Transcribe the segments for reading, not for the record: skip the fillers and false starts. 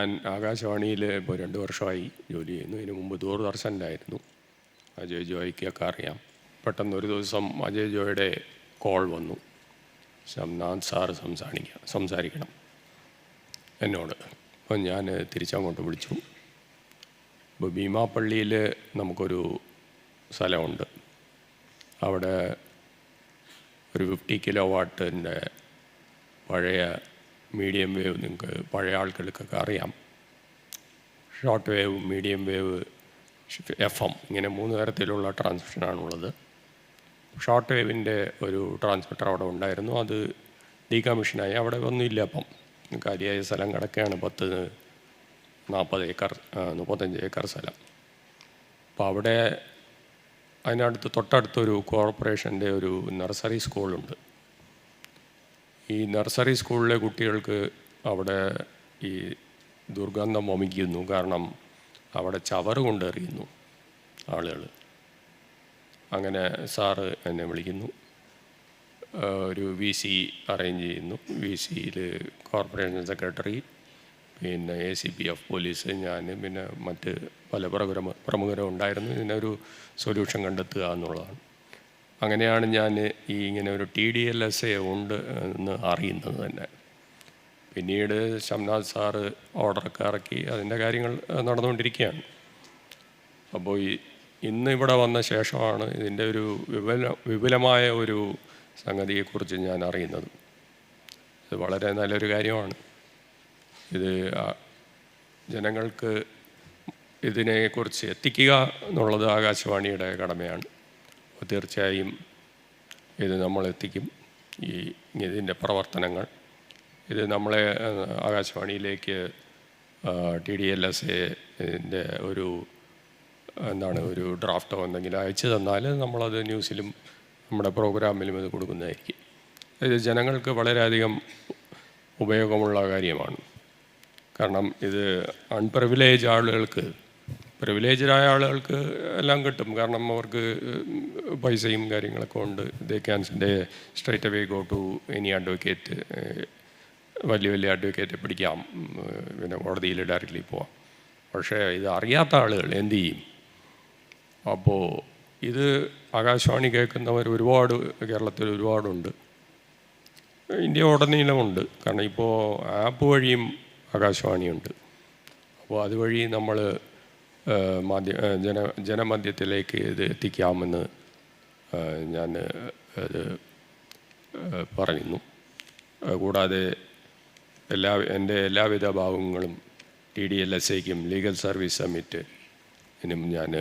ഞാൻ ആകാശവാണിയിൽ ഇപ്പോൾ 2 വർഷമായി ജോലി ചെയ്യുന്നു. ഇതിനു മുമ്പ് ദൂരദർശനിലായിരുന്നു. അജയ് ജോയ്ക്കൊക്കെ അറിയാം. പെട്ടെന്നൊരു ദിവസം അജയ് ജോയുടെ കോൾ വന്നു, ഷംനാഥ് സാറ് സംസാരിക്കണം എന്നോട്. അപ്പം ഞാൻ തിരിച്ചങ്ങോട്ട് വിളിച്ചു. ഇപ്പോൾ ഭീമാപ്പള്ളിയിൽ നമുക്കൊരു സ്ഥലമുണ്ട്. അവിടെ ഒരു 50 കിലോ വാട്ടിൻ്റെ പഴയ മീഡിയം വേവ്, നിങ്ങൾക്ക് പഴയ ആൾക്കാർക്കൊക്കെ അറിയാം, short wave, medium wave, FM, ഇങ്ങനെ 3 തരത്തിലുള്ള ട്രാൻസ്മിഷനാണുള്ളത്. ഷോർട്ട് വേവിൻ്റെ ഒരു ട്രാൻസ്മിറ്റർ അവിടെ ഉണ്ടായിരുന്നു. അത് ഡീകമ്മീഷനായി. അവിടെ ഒന്നുമില്ല. അപ്പം കാര്യമായ സ്ഥലം കിടക്കുകയാണ്. 40 ഏക്കർ 35 ഏക്കർ സ്ഥലം. അപ്പോൾ അവിടെ അതിനടുത്ത് തൊട്ടടുത്തൊരു കോർപ്പറേഷൻ്റെ ഒരു നഴ്സറി സ്കൂളുണ്ട്. ഈ നഴ്സറി സ്കൂളിലെ കുട്ടികൾക്ക് അവിടെ ഈ ദുർഗന്ധം വമിക്കുന്നു. കാരണം അവിടെ ചവറ് കൊണ്ടെറിയുന്നു ആളുകൾ. അങ്ങനെ സാറ് എന്നെ വിളിക്കുന്നു. ഒരു VC അറേഞ്ച് ചെയ്യുന്നു. VCയിൽ കോർപ്പറേഷൻ സെക്രട്ടറി, പിന്നെ ACPF പോലീസ്, ഞാൻ, പിന്നെ മറ്റ് പല പ്രമുഖരും ഉണ്ടായിരുന്നു. ഇതിനൊരു സൊല്യൂഷൻ കണ്ടെത്തുക എന്നുള്ളതാണ്. അങ്ങനെയാണ് ഞാൻ ഇങ്ങനെ ഒരു TDLSA ഉണ്ട് എന്ന് അറിയുന്നത് തന്നെ. പിന്നീട് ഷംനാഥ് സാറ് ഓർഡറൊക്കെ ഇറക്കി അതിൻ്റെ കാര്യങ്ങൾ നടന്നുകൊണ്ടിരിക്കുകയാണ്. അപ്പോൾ ഇന്ന് ഇവിടെ വന്ന ശേഷമാണ് ഇതിൻ്റെ ഒരു വിപുലമായ ഒരു സംഗതിയെക്കുറിച്ച് ഞാൻ അറിയുന്നത്. ഇത് വളരെ നല്ലൊരു കാര്യമാണ്. ഇത് ജനങ്ങൾക്ക് ഇതിനെക്കുറിച്ച് എത്തിക്കുക എന്നുള്ളത് ആകാശവാണിയുടെ കടമയാണ്. അപ്പോൾ തീർച്ചയായും ഇത് നമ്മളെത്തിക്കും. ഇതിൻ്റെ പ്രവർത്തനങ്ങൾ ഇത് നമ്മളെ ആകാശവാണിയിലേക്ക് TDLSA ഒരു ഒരു ഡ്രാഫ്റ്റോ എന്തെങ്കിലും അയച്ചു തന്നാൽ നമ്മളത് ന്യൂസിലും നമ്മുടെ പ്രോഗ്രാമിലും ഇത് കൊടുക്കുന്നതായിരിക്കും. ഇത് ജനങ്ങൾക്ക് വളരെയധികം ഉപയോഗമുള്ള കാര്യമാണ്. കാരണം ഇത് അൺപ്രിവിലേജ് ആളുകൾക്ക്, പ്രിവിലേജായ ആളുകൾക്ക് എല്ലാം കിട്ടും. കാരണം അവർക്ക് പൈസയും കാര്യങ്ങളൊക്കെ ഉണ്ട്. They can straight away go to any advocate, വലിയ അഡ്വക്കേറ്റ് പിടിക്കാം, പിന്നെ കോടതിയിൽ ഡയറക്റ്റ്ലി പോവാം. പക്ഷേ ഇത് അറിയാത്ത ആളുകൾ എന്തു ചെയ്യും? അപ്പോൾ ഇത് ആകാശവാണി കേൾക്കുന്നവർ കേരളത്തിൽ ഒരുപാടുണ്ട്. ഇന്ത്യ ഉടനീളമുണ്ട്. കാരണം ഇപ്പോൾ ആപ്പ് വഴിയും ആകാശവാണിയുണ്ട്. അപ്പോൾ അതുവഴി നമ്മൾ ജനമധ്യത്തിലേക്ക് ഇത് എത്തിക്കാമെന്ന് ഞാൻ അത് പറയുന്നു. കൂടാതെ എൻ്റെ എല്ലാവിധ ഭാവങ്ങളും TDLSAയ്ക്കും ലീഗൽ സർവീസ് സമ്മിറ്റിനും ഞാൻ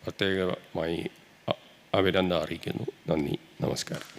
പ്രത്യേകമായി അഭിനന്ദനം അറിയിക്കുന്നു. നന്ദി, നമസ്കാരം.